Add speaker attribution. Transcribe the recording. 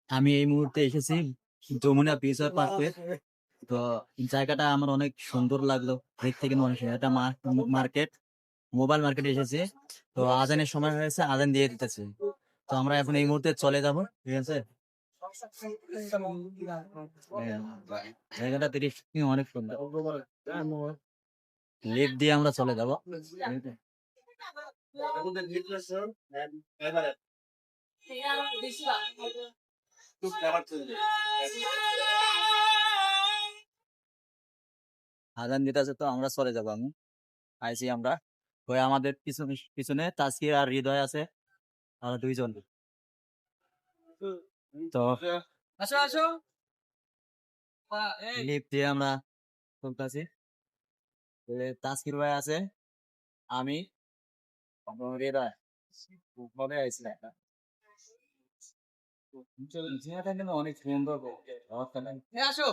Speaker 1: আমি এই মুহূর্তে এসেছি যমুনা বিচ পার্কে। তো জায়গাটা আমার অনেক সুন্দর লাগলো দেখতে, কিন্তু অনেক সুন্দর। এটা মার্কেট, মোবাইল মার্কেটে এসেছি। তো আজানের সময় হয়েছে, আজান দিয়ে দিতেছে। তো আমরা এখন এই মুহূর্তে চলে যাব, ঠিক আছে। জায়গাটা দেখতে অনেক সুন্দর, লিফট দিয়ে আমরা চলে যাব। আজান দিতেছে, তো আমরা চলে যাব। আমি আইছি আমরা, ওই আমাদের পিছনে পিছনে তাসকির আর হৃদয় আছে, আমরা দুইজন। তো
Speaker 2: আসো আসো
Speaker 1: লিফট দিয়ে আমরা চলতেছি। তাসকির ভাই আছে, আমি, হৃদয় কবে আইছিলাম। অনেক সুন্দর
Speaker 2: আসো